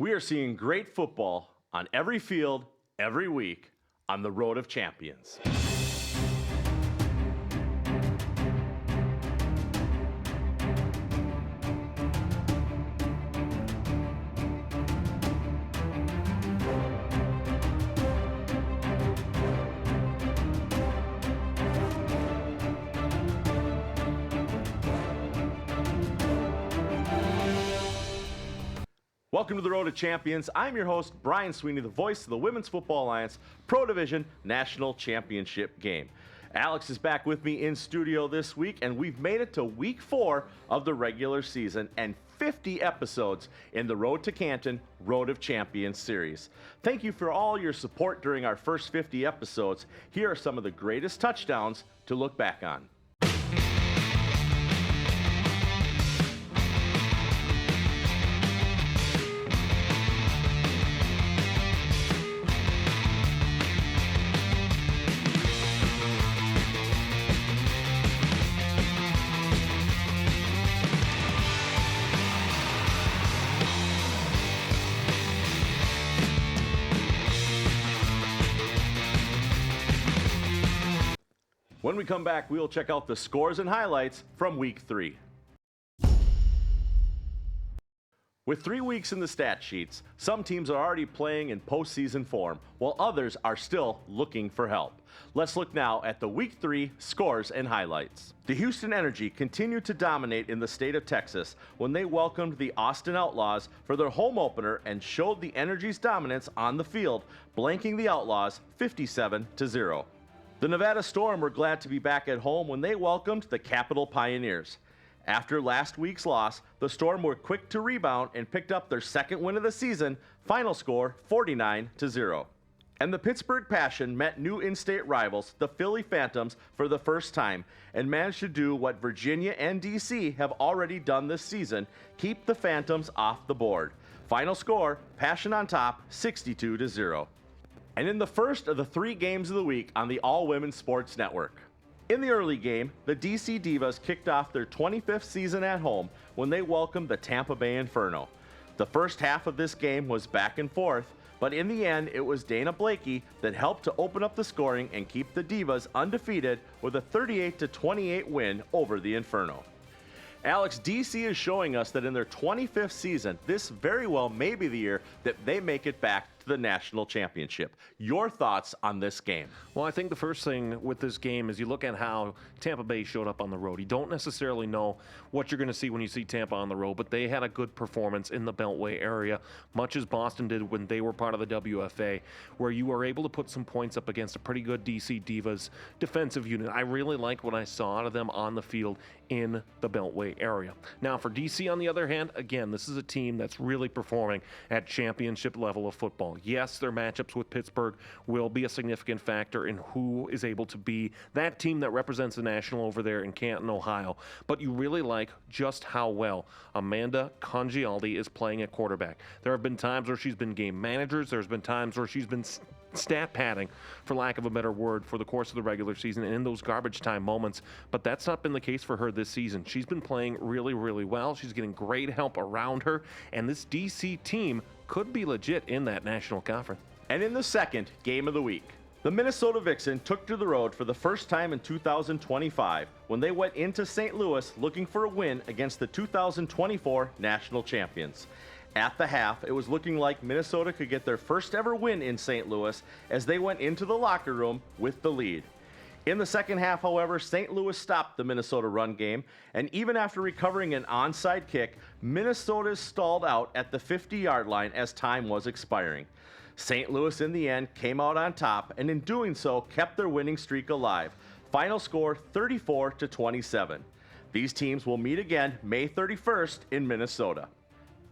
We are seeing great football on every field, every week, on the Road of Champions. Welcome to the Road to Champions. I'm your host, Brian Sweeney, the voice of the Women's Football Alliance Pro Division National Championship game. Alex is back with me in studio this week, and we've made it to week 4 of the regular season and 50 episodes in the Road to Canton Road of Champions series. Thank you for all your support during our first 50 episodes. Here are some of the greatest touchdowns to look back on. When we come back, we will check out the scores and highlights from week 3. With 3 weeks in the stat sheets, some teams are already playing in postseason form, while others are still looking for help. Let's look now at the week 3 scores and highlights. The Houston Energy continued to dominate in the state of Texas when they welcomed the Austin Outlaws for their home opener and showed the Energy's dominance on the field, blanking the Outlaws 57-0. The Nevada Storm were glad to be back at home when they welcomed the Capital Pioneers. After last week's loss, the Storm were quick to rebound and picked up their second win of the season, final score 49-0. And the Pittsburgh Passion met new in-state rivals, the Philly Phantoms, for the first time and managed to do what Virginia and DC have already done this season, keep the Phantoms off the board. Final score, Passion on top, 62-0. And in the first of the 3 games of the week on the All-Women Sports Network. In the early game, the DC Divas kicked off their 25th season at home when they welcomed the Tampa Bay Inferno. The first half of this game was back and forth, but in the end, it was Dana Blakey that helped to open up the scoring and keep the Divas undefeated with a 38-28 win over the Inferno. Alex, DC is showing us that in their 25th season, this very well may be the year that they make it back to the national championship. Your thoughts on this game? Well, I think the first thing with this game is you look at how Tampa Bay showed up on the road. You don't necessarily know what you're going to see when you see Tampa on the road, but they had a good performance in the Beltway area, much as Boston did when they were part of the WFA, where you were able to put some points up against a pretty good DC Divas defensive unit. I really liked what I saw out of them on the field in the Beltway area. Now, for DC, on the other hand, again, this is a team that's really performing at championship level of football. Yes, their matchups with Pittsburgh will be a significant factor in who is able to be that team that represents the national over there in Canton, Ohio. But you really like just how well Amanda Congialdi is playing at quarterback. There have been times where she's been game managers. There's been times where she's been stat padding, for lack of a better word, for the course of the regular season and in those garbage time moments. But that's not been the case for her this season. She's been playing really, really well. She's getting great help around her. And this DC team could be legit in that national conference. And in the second game of the week, the Minnesota Vixen took to the road for the first time in 2025 when they went into St. Louis looking for a win against the 2024 national champions. At the half, it was looking like Minnesota could get their first ever win in St. Louis as they went into the locker room with the lead. In the second half, however, St. Louis stopped the Minnesota run game, and even after recovering an onside kick, Minnesota stalled out at the 50-yard line as time was expiring. St. Louis, in the end, came out on top, and in doing so, kept their winning streak alive. Final score, 34-27. These teams will meet again May 31st in Minnesota.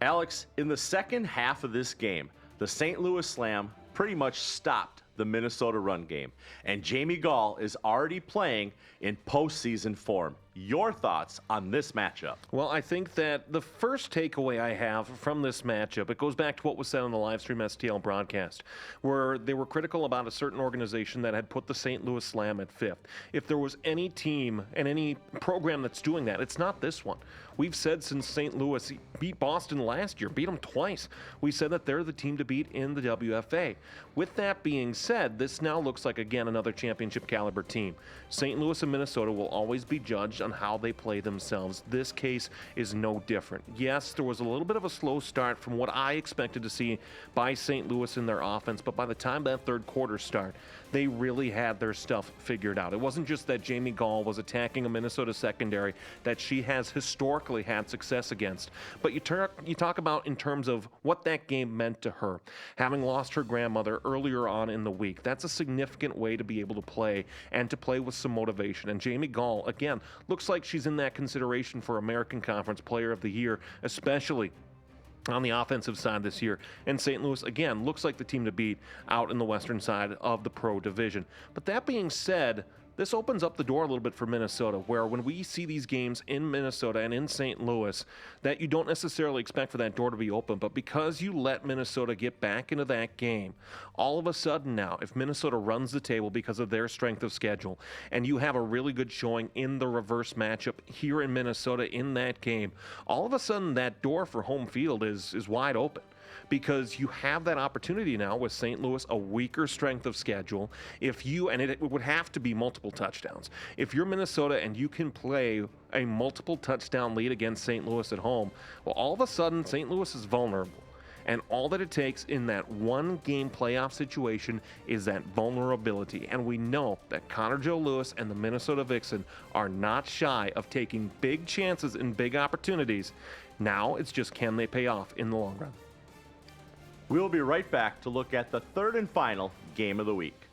Alex, in the second half of this game, the St. Louis Slam pretty much stopped the Minnesota run game, and Jamie Gall is already playing in postseason form. your thoughts on this matchup. Well, I think that the first takeaway I have from this matchup, it goes back to what was said on the Livestream STL broadcast, where they were critical about a certain organization that had put the St. Louis Slam at 5th. If there was any team and any program that's doing that, it's not this one. We've said since St. Louis beat Boston last year, beat them twice, we said that they're the team to beat in the WFA. With that being said, this now looks like, again, another championship caliber team. St. Louis and Minnesota will always be judged on how they play themselves. This case is no different. Yes, there was a little bit of a slow start from what I expected to see by St. Louis in their offense, but by the time that third quarter started, they really had their stuff figured out. It wasn't just that Jamie Gall was attacking a Minnesota secondary that she has historically had success against, but you talk about in terms of what that game meant to her. Having lost her grandmother earlier on in the week, that's a significant way to be able to play and to play with some motivation. And Jamie Gall, again, looks like she's in that consideration for American Conference Player of the Year, especially on the offensive side this year. And St. Louis, again, looks like the team to beat out in the western side of the Pro Division. But that being said, this opens up the door a little bit for Minnesota, where when we see these games in Minnesota and in St. Louis, that you don't necessarily expect for that door to be open, but because you let Minnesota get back into that game, all of a sudden now, if Minnesota runs the table because of their strength of schedule, and you have a really good showing in the reverse matchup here in Minnesota in that game, all of a sudden that door for home field is wide open. Because you have that opportunity now with St. Louis, a weaker strength of schedule. And it would have to be multiple touchdowns. If you're Minnesota and you can play a multiple touchdown lead against St. Louis at home, well, all of a sudden St. Louis is vulnerable. And all that it takes in that one game playoff situation is that vulnerability. And we know that Connor Joe Lewis and the Minnesota Vixen are not shy of taking big chances and big opportunities. Now it's just, can they pay off in the long run? We'll be right back to look at the third and final game of the week.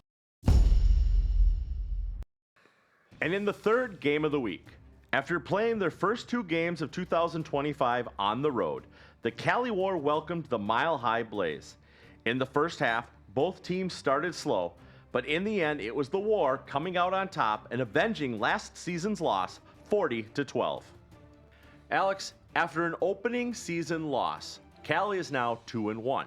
And in the third game of the week, after playing their first two games of 2025 on the road, the Cali War welcomed the Mile High Blaze. In the first half, both teams started slow, but in the end, it was the War coming out on top and avenging last season's loss, 40-12. Alex, after an opening season loss, Cali is now 2-1.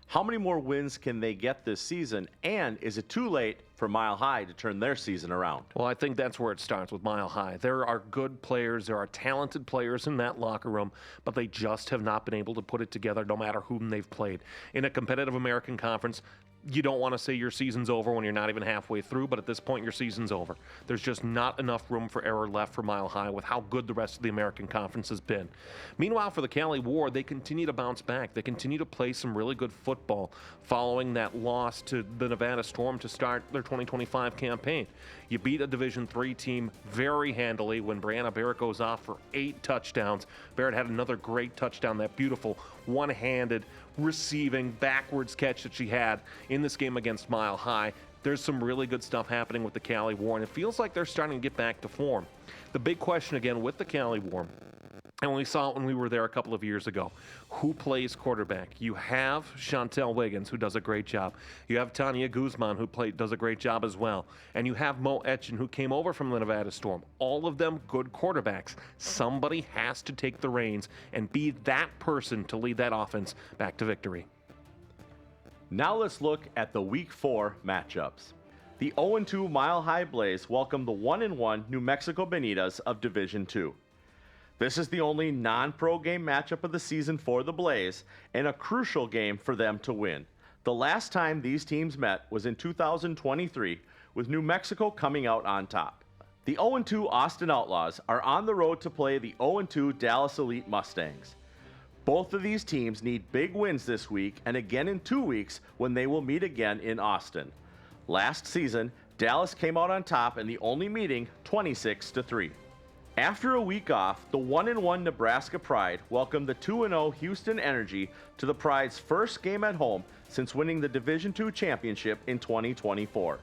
How many more wins can they get this season, and is it too late for Mile High to turn their season around? Well, I think that's where it starts with Mile High. There are good players, there are talented players in that locker room, but they just have not been able to put it together no matter whom they've played. In a competitive American Conference, you don't want to say your season's over when you're not even halfway through, but at this point, your season's over. There's just not enough room for error left for Mile High with how good the rest of the American Conference has been. Meanwhile, for the Cali War, they continue to bounce back. They continue to play some really good football following that loss to the Nevada Storm to start their 2025 campaign. You beat a Division III team very handily when Brianna Barrett goes off for 8 touchdowns. Barrett had another great touchdown, that beautiful one-handed receiving backwards catch that she had in this game against Mile High. There's some really good stuff happening with the Cali War, and it feels like they're starting to get back to form. The big question again with the Cali War, and we saw it when we were there a couple of years ago, who plays quarterback? You have Chantel Wiggins, who does a great job. You have Tanya Guzman, who does a great job as well. And you have Mo Etchen, who came over from the Nevada Storm. All of them good quarterbacks. Somebody has to take the reins and be that person to lead that offense back to victory. Now let's look at the Week 4 matchups. The 0-2 Mile High Blaze welcome the 1-1 New Mexico Bonitas of Division II. This is the only non-pro game matchup of the season for the Blaze, and a crucial game for them to win. The last time these teams met was in 2023, with New Mexico coming out on top. The 0-2 Austin Outlaws are on the road to play the 0-2 Dallas Elite Mustangs. Both of these teams need big wins this week and again in 2 weeks when they will meet again in Austin. Last season, Dallas came out on top in the only meeting 26-3. After a week off, the 1-1 Nebraska Pride welcomed the 2-0 Houston Energy to the Pride's first game at home since winning the Division II championship in 2024.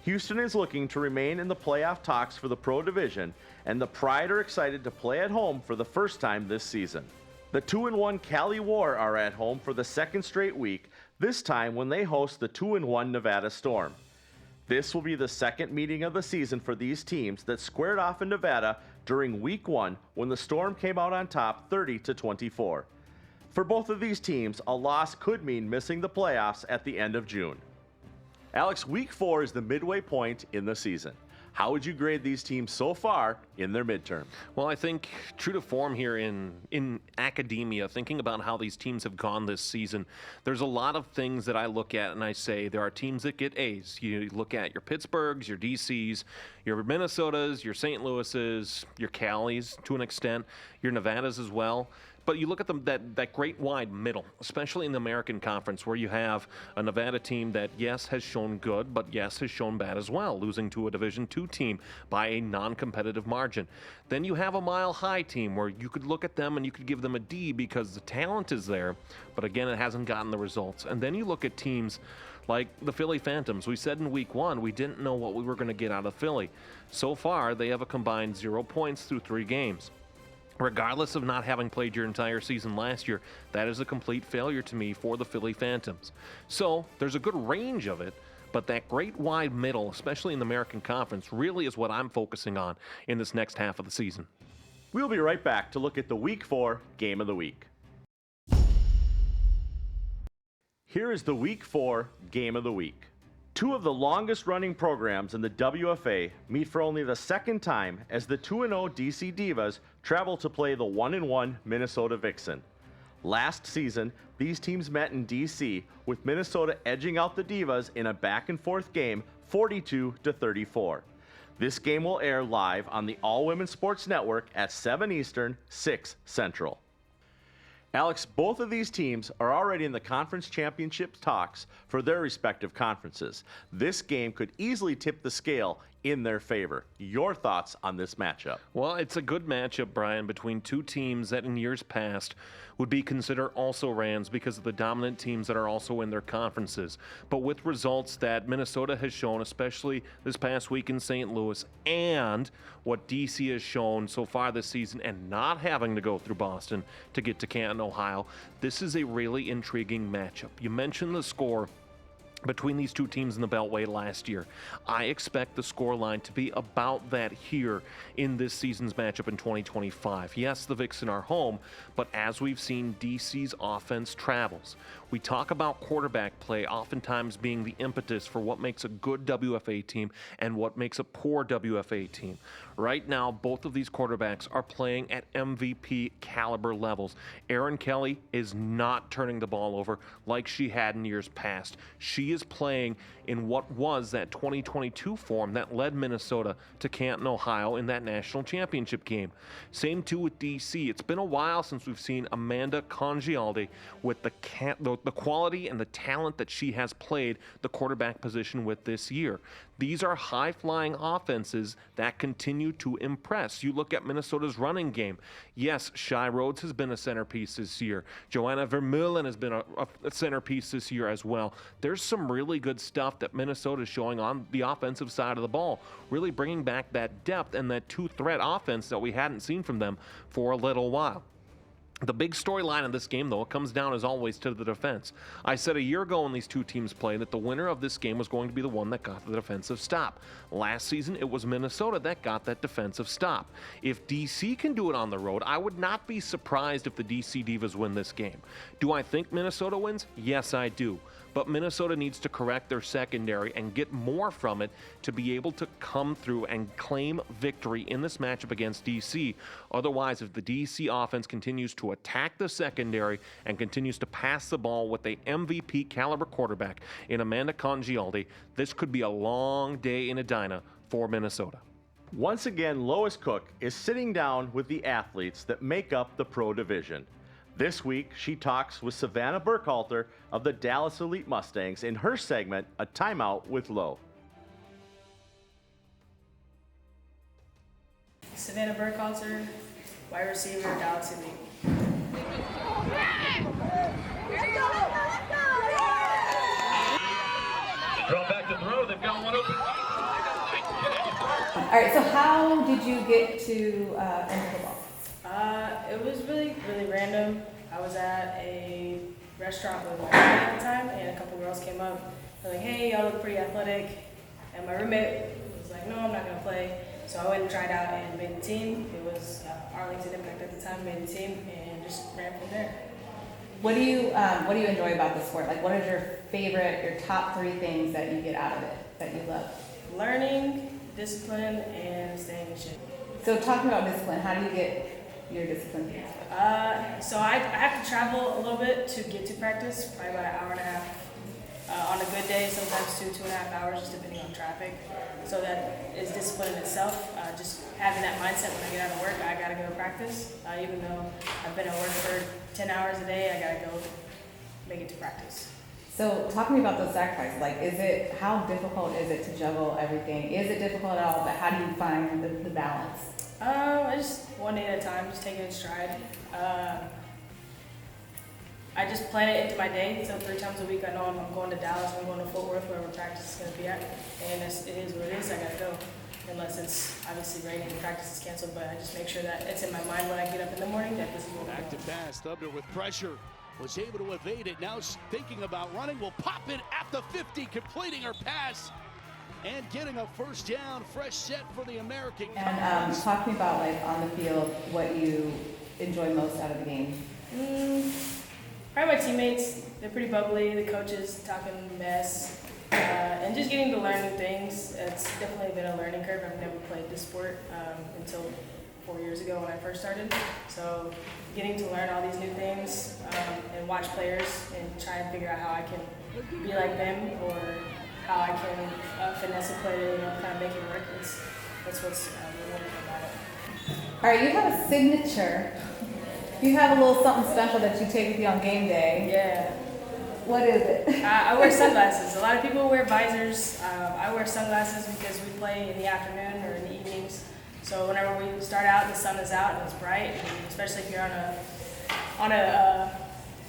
Houston is looking to remain in the playoff talks for the Pro Division, and the Pride are excited to play at home for the first time this season. The 2-1 Cali War are at home for the second straight week, this time when they host the 2-1 Nevada Storm. This will be the second meeting of the season for these teams that squared off in Nevada during week 1 when the Storm came out on top 30-24. For both of these teams, a loss could mean missing the playoffs at the end of June. Alex, week 4 is the midway point in the season. How would you grade these teams so far in their midterm? Well, I think true to form here in academia, thinking about how these teams have gone this season, there's a lot of things that I look at and I say there are teams that get A's. You look at your Pittsburghs, your DCs, your Minnesotas, your St. Louis's, your Calis to an extent, your Nevadas as well. But you look at them, that great wide middle, especially in the American Conference, where you have a Nevada team that, yes, has shown good, but yes, has shown bad as well, losing to a Division II team by a non-competitive margin. Then you have a Mile High team where you could look at them and you could give them a D because the talent is there, but again, it hasn't gotten the results. And then you look at teams like the Philly Phantoms. We said in week 1 we didn't know what we were going to get out of Philly. So far, they have a combined 0 points through 3 games. Regardless of not having played your entire season last year, that is a complete failure to me for the Philly Phantoms. So there's a good range of it, but that great wide middle, especially in the American Conference, really is what I'm focusing on in this next half of the season. We'll be right back to look at the week 4 game of the week. Here is the week 4 game of the week. 2 of the longest running programs in the WFA meet for only the second time as the 2-0 DC Divas travel to play the 1-1 Minnesota Vixen. Last season, these teams met in DC, with Minnesota edging out the Divas in a back-and-forth game 42-34. This game will air live on the All Women's Sports Network at 7 Eastern, 6 Central. Alex, both of these teams are already in the conference championship talks for their respective conferences. This game could easily tip the scale in their favor. Your thoughts on this matchup? Well, it's a good matchup, Brian, between 2 teams that in years past would be considered also-rans because of the dominant teams that are also in their conferences. But with results that Minnesota has shown, especially this past week in St. Louis, and what DC has shown so far this season, and not having to go through Boston to get to Canton, Ohio, this is a really intriguing matchup. You mentioned the score between these 2 teams in the Beltway last year. I expect the score line to be about that here in this season's matchup in 2025. Yes, the Vixen are home, but as we've seen, DC's offense travels. We talk about quarterback play oftentimes being the impetus for what makes a good WFA team and what makes a poor WFA team. Right now, both of these quarterbacks are playing at MVP caliber levels. Erin Kelly is not turning the ball over like she had in years past. She is playing in what was that 2022 form that led Minnesota to Canton, Ohio in that national championship game. Same too with DC. It's been a while since we've seen Amanda Congialdi with the quality and the talent that she has played the quarterback position with this year. These are high-flying offenses that continue to impress. You look at Minnesota's running game. Yes, Shy Rhodes has been a centerpiece this year. Joanna Vermeulen has been a centerpiece this year as well. There's some really good stuff that Minnesota is showing on the offensive side of the ball, really bringing back that depth and that 2-threat offense that we hadn't seen from them for a little while. The big storyline in this game, though, it comes down as always to the defense. I said a year ago when these 2 teams played that the winner of this game was going to be the one that got the defensive stop. Last season, it was Minnesota that got that defensive stop. If DC can do it on the road, I would not be surprised if the DC Divas win this game. Do I think Minnesota wins? Yes, I do. But Minnesota needs to correct their secondary and get more from it to be able to come through and claim victory in this matchup against DC. Otherwise, if the DC offense continues to attack the secondary and continues to pass the ball with a MVP caliber quarterback in Amanda Congialdi, this could be a long day in Edina for Minnesota. Once again, Lois Cook is sitting down with the athletes that make up the pro division. This week, she talks with Savannah Burkalter of the Dallas Elite Mustangs in her segment, A Timeout with Lo. Savannah Burkalter, wide receiver, Dallas Elite. Draw back to throw, they've got one open. All right, so how did you get to enter the ball? It was really random. I was at a restaurant with my friend at the time, and a couple girls came up. They're like, "Hey, y'all look pretty athletic. And my roommate was like, no, I'm not gonna play. So I went and tried out and made the team. It was Arlington Impact at the time, made the team, and just ran from there. What do you enjoy about the sport? Like, what is your top 3 things that you get out of it that you love? Learning, discipline, and staying in shape. So talking about discipline, how do you get your discipline? So I have to travel a little bit to get to practice, probably about an hour and a half. On a good day, sometimes 2.5 hours, just depending on traffic. So that is discipline in itself. Just having that mindset when I get out of work, I gotta go to practice. Even though I've been at work for 10 hours a day, I gotta go make it to practice. So talk to me about those sacrifices. Like, how difficult is it to juggle everything? Is it difficult at all? But how do you find the balance? I just one day at a time, just taking it in stride. I just plan it into my day, so 3 times a week I know I'm going to Dallas, I'm going to Fort Worth, wherever practice is going to be at, and it is what it is, I got to go. Unless it's obviously raining and practice is canceled, but I just make sure that it's in my mind when I get up in the morning that this is what we're Back to doing. pass, Thubner with pressure, was able to evade it, now thinking about running, will pop it at the 50, completing her pass, and getting a first down, fresh set for the American. And talk to me about, like, on the field, what you enjoy most out of the game. Probably my teammates, they're pretty bubbly, the coaches talking mess, and just getting to learn new things. It's definitely been a learning curve. I've never played this sport until 4 years ago when I first started. So getting to learn all these new things and watch players and try and figure out how I can be like them or how I can finesse a play to kind of make it work. That's what's rewarding about it. All right, you have a signature. You have a little something special that you take with you on game day. Yeah. What is it? I wear sunglasses. A lot of people wear visors. I wear sunglasses because we play in the afternoon or in the evenings. So whenever we start out, the sun is out and it's bright. And especially if you're on a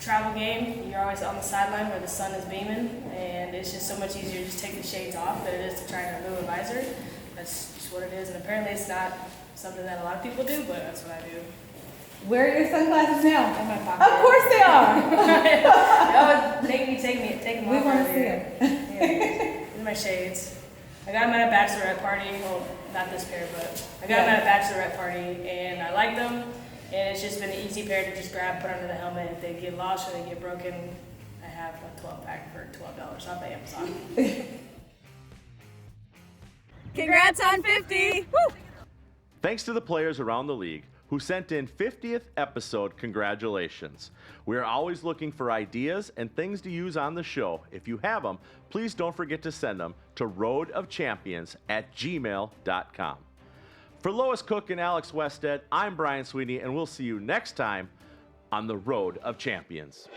travel game, you're always on the sideline where the sun is beaming, and it's just so much easier to just take the shades off than it is to try and remove a visor. That's just what it is, and apparently it's not something that a lot of people do, but that's what I do. Where are your sunglasses now? In my pocket. Of course they are. That would make me take them We off. want to see earlier. them. Yeah, in my shades. I got them at a bachelorette party. Well, not this pair, but I got them at a bachelorette party, and I like them. And it's just been an easy pair to just grab, put under the helmet. If they get lost or they get broken, I have a 12-pack for $12 off of Amazon. Congrats on 50! Woo! Thanks to the players around the league who sent in 50th episode congratulations. We are always looking for ideas and things to use on the show. If you have them, please don't forget to send them to roadofchampions@gmail.com. For Lois Cook and Alex Wested, I'm Brian Sweeney, and we'll see you next time on the Road of Champions.